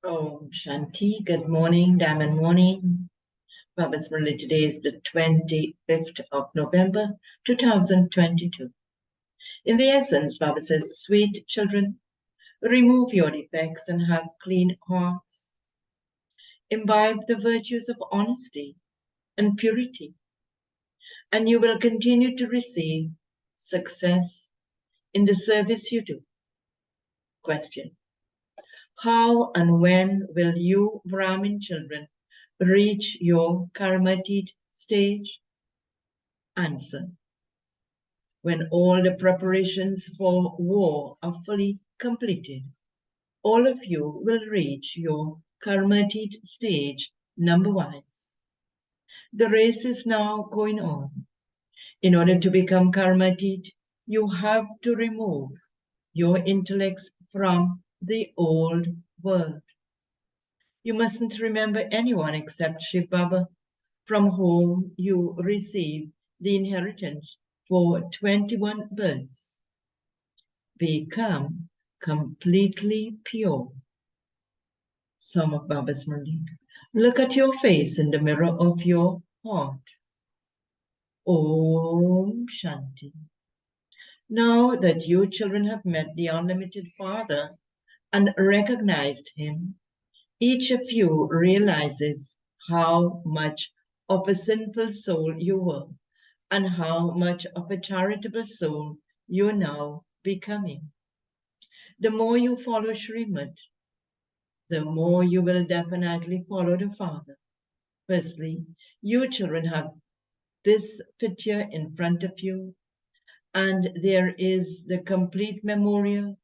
Oh, Shanti, good morning, Diamond morning. Baba's Murli, today is the 25th of November, 2022. In the essence, Baba says, sweet children, remove your defects and have clean hearts. Imbibe the virtues of honesty and purity, and you will continue to receive success in the service you do. Question: how and when will you Brahmin children reach your Karmatid stage? Answer: when all the preparations for war are fully completed, all of you will reach your Karmatid stage number-wise. The race is now going on. In order to become Karmatid, you have to remove your intellects from the old world. You mustn't remember anyone except Shiv Baba, from whom you receive the inheritance for 21 births. Become completely pure. Some of Baba's Murli. Look at your face in the mirror of your heart. Om Shanti. Now that you children have met the unlimited Father and recognized him, each of you realizes how much of a sinful soul you were and how much of a charitable soul you're now becoming. The more you follow Srimad, the more you will definitely follow the Father. Firstly, you children have this picture in front of you, and there is the complete memorial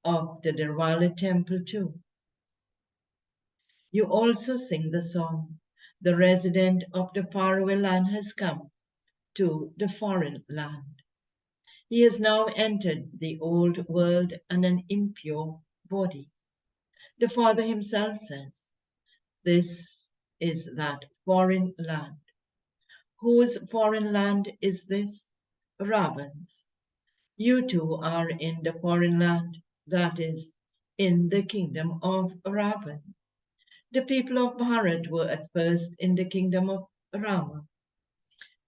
of the Derwala temple too. You also sing the song, "The resident of the faraway land has come to the foreign land." He has now entered the old world and an impure body. The Father himself says, this is that foreign land. Whose foreign land is this? Ravan's. You too are in the foreign land, that is, in the kingdom of Ravan. The people of Bharat were at first in the kingdom of Rama.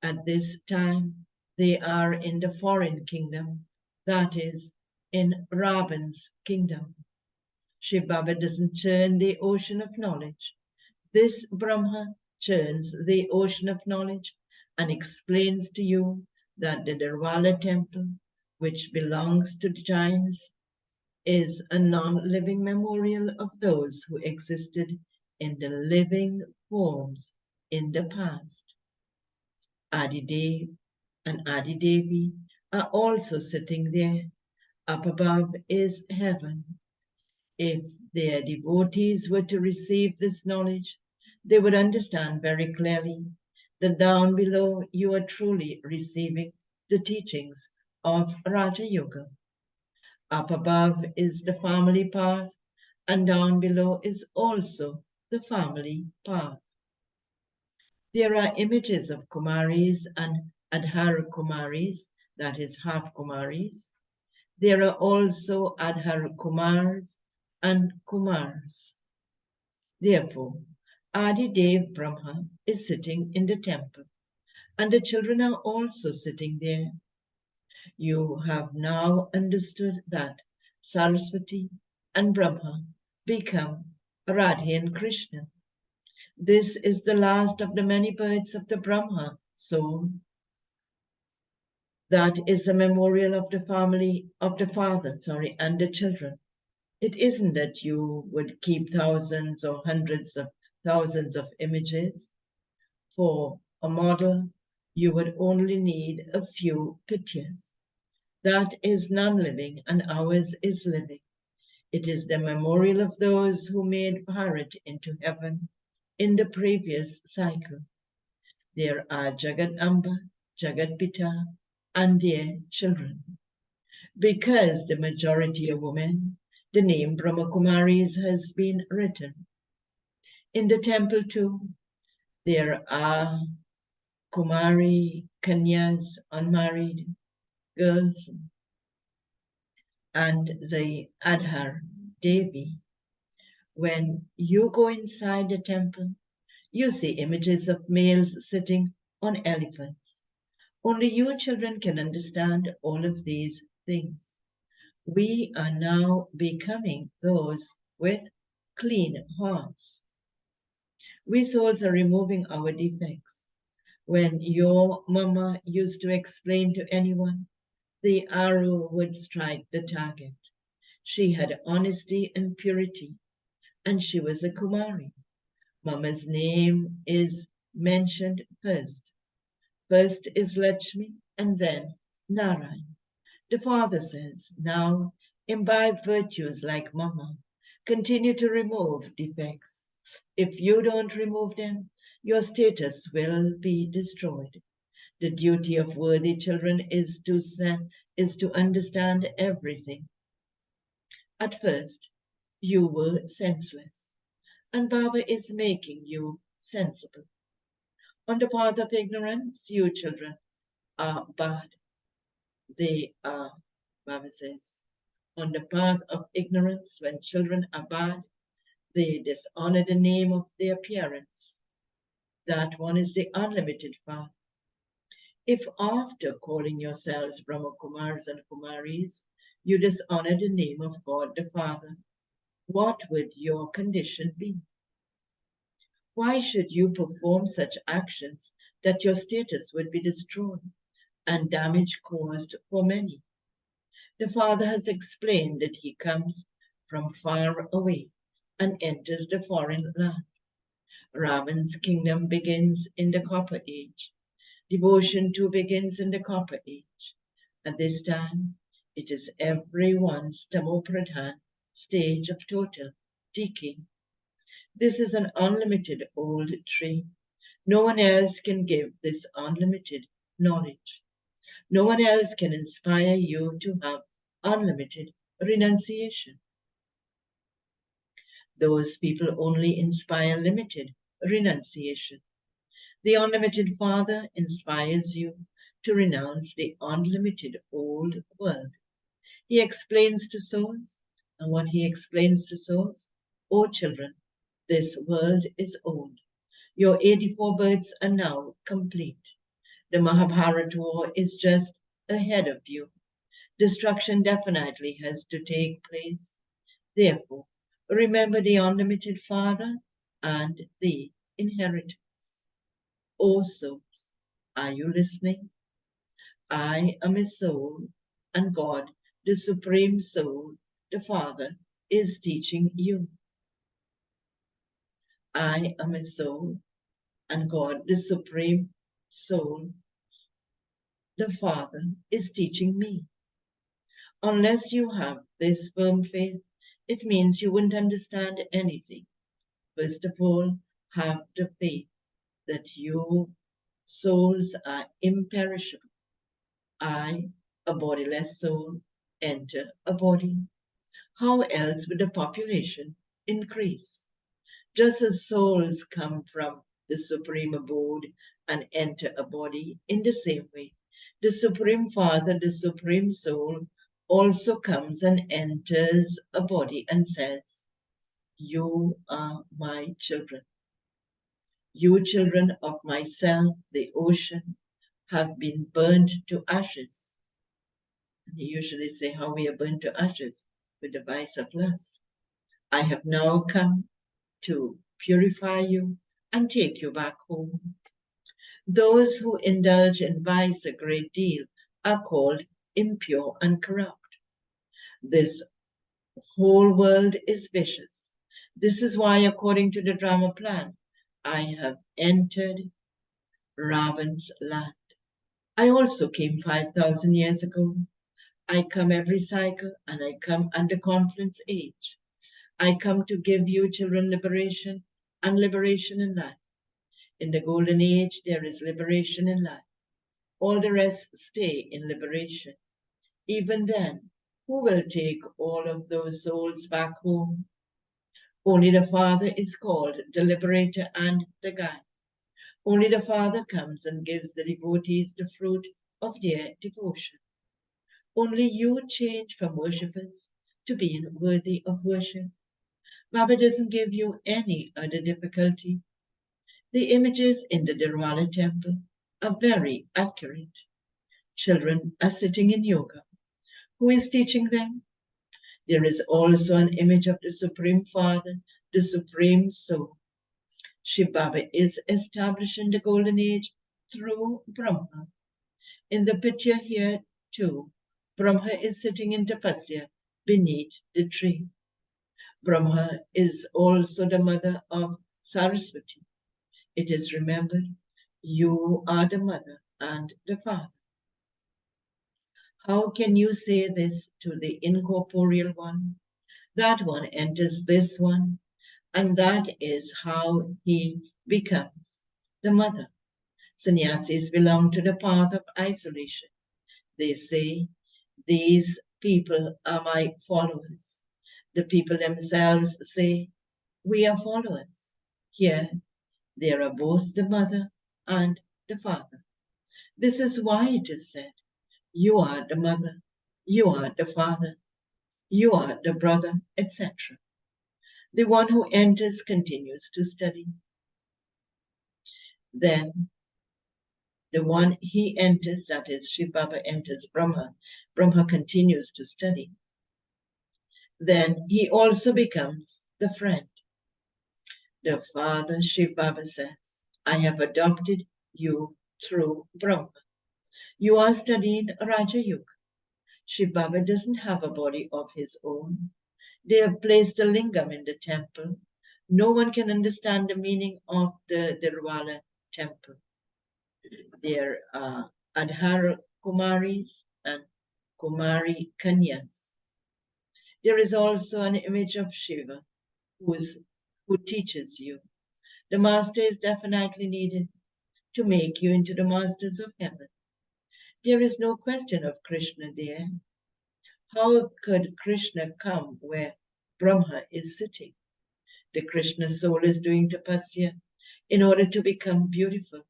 At this time, they are in the foreign kingdom, that is, in Ravan's kingdom. Shiv Baba doesn't churn the ocean of knowledge. This Brahma churns the ocean of knowledge and explains to you that the Derwala temple, which belongs to the giants, is a non-living memorial of those who existed in the living forms in the past. Adidev and Adidevi are also sitting there. Up above is heaven. If their devotees were to receive this knowledge, they would understand very clearly that down below you are truly receiving the teachings of Raja Yoga. Up above is the family path, and down below is also the family path. There are images of Kumaris and Adhara Kumaris, that is half Kumaris. There are also Adhara Kumars and Kumars. Therefore, Adidev Brahma is sitting in the temple, and the children are also sitting there. You have now understood that Saraswati and Brahma become Radha and Krishna. This is the last of the many births of the Brahma soul. That is a memorial of the family, of the father, and the children. It isn't that you would keep thousands or hundreds of thousands of images. For a model, you would only need a few pictures. That is non-living and ours is living. It is the memorial of those who made Bharat into heaven in the previous cycle. There are Jagat Amba, Jagat Pita, and their children. Because the majority are women, the name Brahma Kumaris has been written. In the temple too, there are Kumari, Kanyas, unmarried girls, and the Adhar Devi. When you go inside the temple, you see images of males sitting on elephants. Only you children can understand all of these things. We are now becoming those with clean hearts. We souls are removing our defects. When your mama used to explain to anyone, the arrow would strike the target. She had honesty and purity, and she was a Kumari. Mama's name is mentioned first. First is Lakshmi and then Narayan. The father says, now imbibe virtues like Mama. Continue to remove defects. If you don't remove them, your status will be destroyed. The duty of worthy children is to understand everything. At first, you were senseless, and Baba is making you sensible. On the path of ignorance, you children are bad. They are, Baba says. On the path of ignorance, when children are bad, they dishonor the name of their parents. That one is the unlimited path. If after calling yourselves Brahma Kumars and Kumaris, you dishonor the name of God the Father, what would your condition be? Why should you perform such actions that your status would be destroyed and damage caused for many? The Father has explained that he comes from far away and enters the foreign land. Ravan's kingdom begins in the Copper Age. Devotion too begins in the Copper Age. At this time, it is everyone's Tamopradhan stage of total decay. This is an unlimited old tree. No one else can give this unlimited knowledge. No one else can inspire you to have unlimited renunciation. Those people only inspire limited renunciation. The unlimited Father inspires you to renounce the unlimited old world. He explains to souls, and what he explains to souls, O children, this world is old. Your 84 births are now complete. The Mahabharata war is just ahead of you. Destruction definitely has to take place. Therefore, remember the unlimited Father and the inheritance. O souls, are you listening? I am a soul, and God, the Supreme Soul, the Father, is teaching you. I am a soul, and God, the Supreme Soul, the Father, is teaching me. Unless you have this firm faith, it means you wouldn't understand anything. First of all, have the faith that your souls are imperishable. I, a bodiless soul, enter a body. How else would the population increase? Just as souls come from the supreme abode and enter a body, in the same way, the Supreme Father, the Supreme Soul, also comes and enters a body and says, you are my children. You children of myself, the ocean, have been burnt to ashes. And he usually say how we are burnt to ashes with the vice of lust. I have now come to purify you and take you back home. Those who indulge in vice a great deal are called impure and corrupt. This whole world is vicious. This is why, according to the drama plan, I have entered Ravan's land. I also came 5,000 years ago. I come every cycle, and I come under confluence age. I come to give you children liberation and liberation in life. In the golden age, there is liberation in life. All the rest stay in liberation. Even then, who will take all of those souls back home? Only the Father is called the liberator and the guide. Only the Father comes and gives the devotees the fruit of their devotion. Only you change from worshippers to being worthy of worship. Baba doesn't give you any other difficulty. The images in the Derwala temple are very accurate. Children are sitting in yoga. Who is teaching them? There is also an image of the Supreme Father, the Supreme Soul. Shiv Baba is establishing the Golden Age through Brahma. In the picture here, too, Brahma is sitting in tapasya beneath the tree. Brahma is also the mother of Saraswati. It is remembered, you are the mother and the father. How can you say this to the incorporeal one? That one enters this one, and that is how he becomes the mother. Sannyasis belong to the path of isolation. They say, these people are my followers. The people themselves say, we are followers. Here, there are both the mother and the father. This is why it is said, you are the mother, you are the father, you are the brother, etc. The one who enters continues to study. Then the one he enters, that is, Shiv Baba enters Brahma, Brahma continues to study. Then he also becomes the friend. The father, Shiv Baba says, I have adopted you through Brahma. You are studying Raja Yuga. Shiv Baba doesn't have a body of his own. They have placed a lingam in the temple. No one can understand the meaning of the Derwala temple. There are Adhara Kumaris and Kumari Kanyas. There is also an image of Shiva who teaches you. The master is definitely needed to make you into the masters of heaven. There is no question of Krishna there. How could Krishna come where Brahma is sitting? The Krishna soul is doing tapasya in order to become beautiful.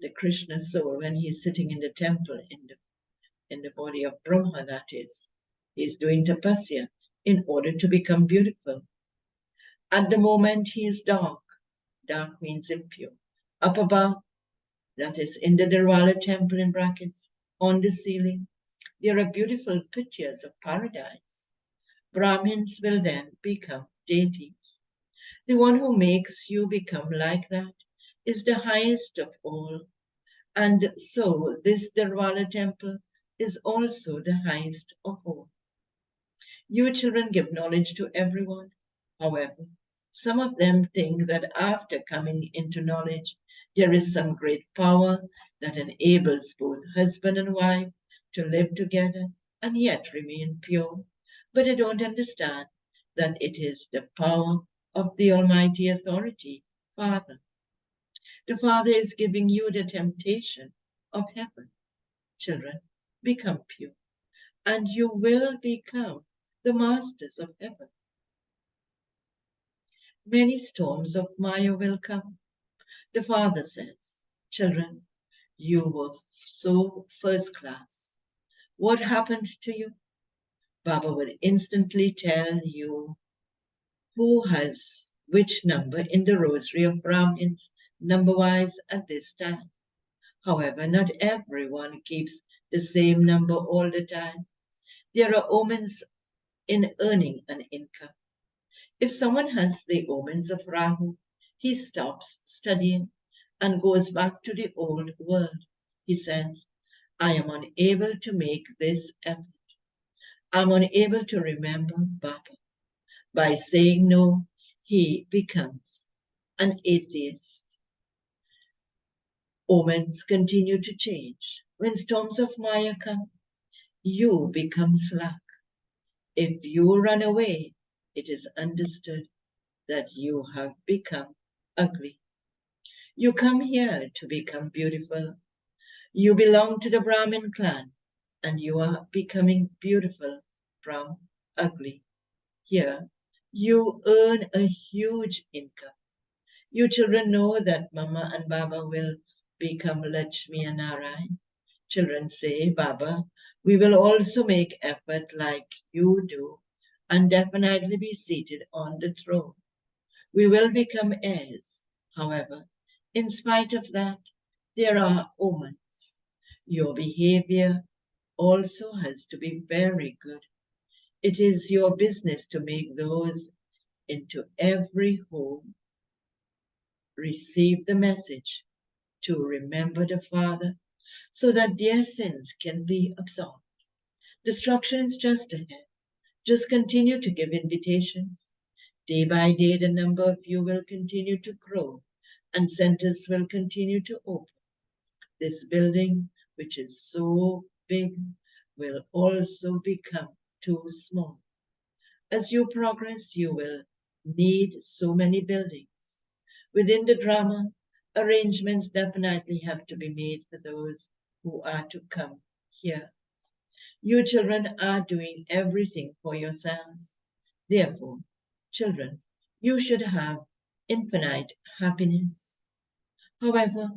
The Krishna soul, when he is sitting in the temple, in the body of Brahma, that is, he is doing tapasya in order to become beautiful. At the moment, he is dark. Dark means impure. Up above, that is, in the Derwala temple in brackets, on the ceiling, there are beautiful pictures of paradise. Brahmins will then become deities. The one who makes you become like that is the highest of all. And so this Derwala temple is also the highest of all. You children give knowledge to everyone. However, some of them think that after coming into knowledge, there is some great power that enables both husband and wife to live together and yet remain pure. But they don't understand that it is the power of the Almighty Authority, Father. The Father is giving you the temptation of heaven. Children, become pure, and you will become the masters of heaven. Many storms of Maya will come. The Father says, children, you were so first class. What happened to you? Baba would instantly tell you who has which number in the rosary of Brahmins, number-wise at this time. However, not everyone keeps the same number all the time. There are omens in earning an income. If someone has the omens of Rahu, he stops studying and goes back to the old world. He says, I am unable to make this effort. I'm unable to remember Baba. By saying no, he becomes an atheist. Omens continue to change. When storms of Maya come, you become slack. If you run away, it is understood that you have become ugly. You come here to become beautiful. You belong to the Brahmin clan, and you are becoming beautiful from ugly. Here, you earn a huge income. You children know that Mama and Baba will become Lakshmi and Narayan. Children say, Baba, we will also make effort like you do, and definitely be seated on the throne. We will become heirs. However, in spite of that, there are omens. Your behavior also has to be very good. It is your business to make those into every home receive the message to remember the Father so that their sins can be absolved. Destruction is just ahead. Just continue to give invitations. Day by day, the number of you will continue to grow and centers will continue to open. This building, which is so big, will also become too small. As you progress, you will need so many buildings. Within the drama, arrangements definitely have to be made for those who are to come here. You children are doing everything for yourselves. Therefore, children, you should have infinite happiness. However,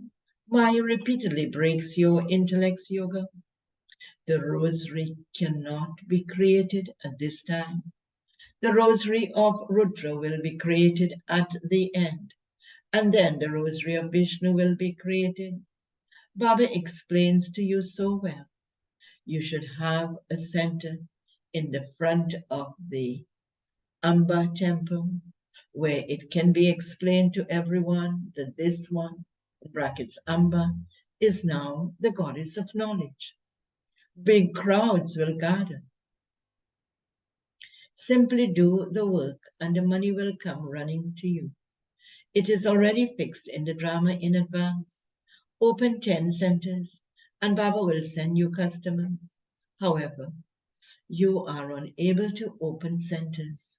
Maya repeatedly breaks your intellect's yoga. The rosary cannot be created at this time. The rosary of Rudra will be created at the end, and then the rosary of Vishnu will be created. Baba explains to you so well. You should have a center in the front of the Amba temple where it can be explained to everyone that this one, in brackets Amba, is now the goddess of knowledge. Big crowds will gather. Simply do the work and the money will come running to you. It is already fixed in the drama in advance. Open 10 centers and Baba will send you customers. However, you are unable to open centers.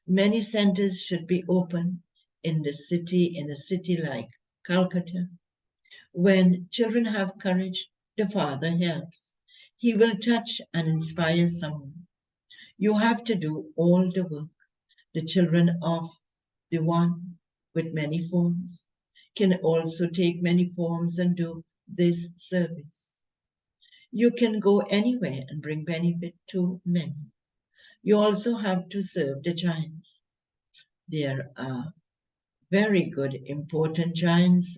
Many centers should be open in a city like Calcutta. When children have courage, the Father helps. He will touch and inspire someone. You have to do all the work. The children of the one with many forms can also take many forms and do this service. You can go anywhere and bring benefit to many. You also have to serve the giants. There are very good, important giants.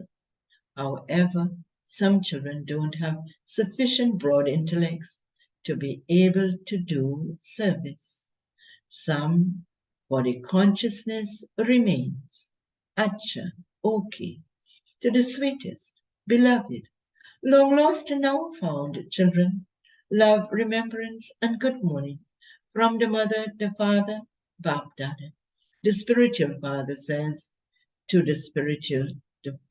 However, some children don't have sufficient broad intellects to be able to do service. Some body consciousness remains. Acha, okay, to the sweetest, beloved, long lost and now found children, love, remembrance, and good morning from the mother, the father, Bapdada. The spiritual father says to the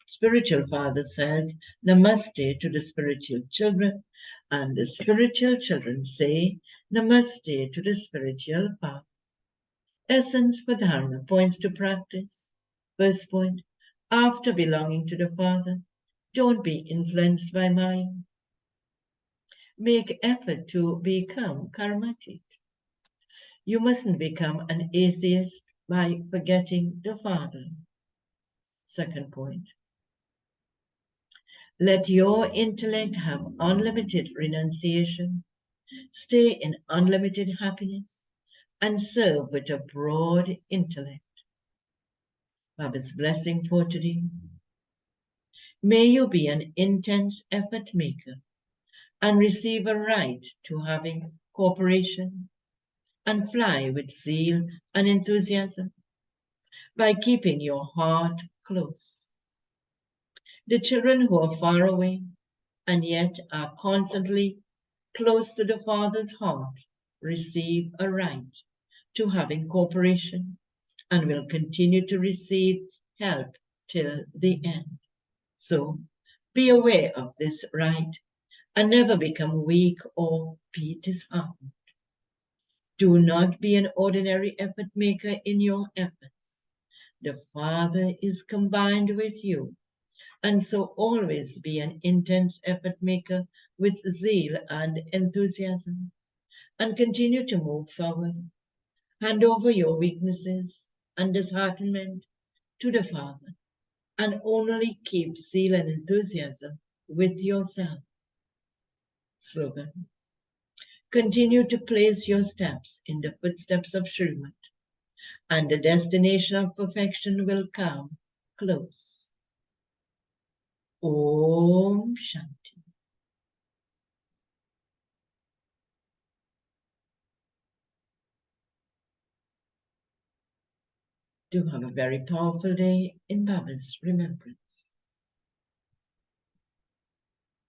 spiritual father says namaste to the spiritual children, and the spiritual children say namaste to the spiritual father. Essence for Dharma points to practice. First point, after belonging to the Father, don't be influenced by mind. Make effort to become karmatic. You mustn't become an atheist by forgetting the Father. Second point, let your intellect have unlimited renunciation, stay in unlimited happiness, and serve with a broad intellect. Baba's blessing for today. May you be an intense effort maker and receive a right to having cooperation and fly with zeal and enthusiasm by keeping your heart close. The children who are far away and yet are constantly close to the Father's heart receive a right to having cooperation and will continue to receive help till the end. So be aware of this right and never become weak or be disheartened. Do not be an ordinary effort maker in your efforts. The Father is combined with you, and so always be an intense effort maker with zeal and enthusiasm, and continue to move forward. Hand over your weaknesses and disheartenment to the Father, and only keep zeal and enthusiasm with yourself. Slogan. Continue to place your steps in the footsteps of Srimad, and the destination of perfection will come close. Om Shanti. Do have a very powerful day in Baba's remembrance.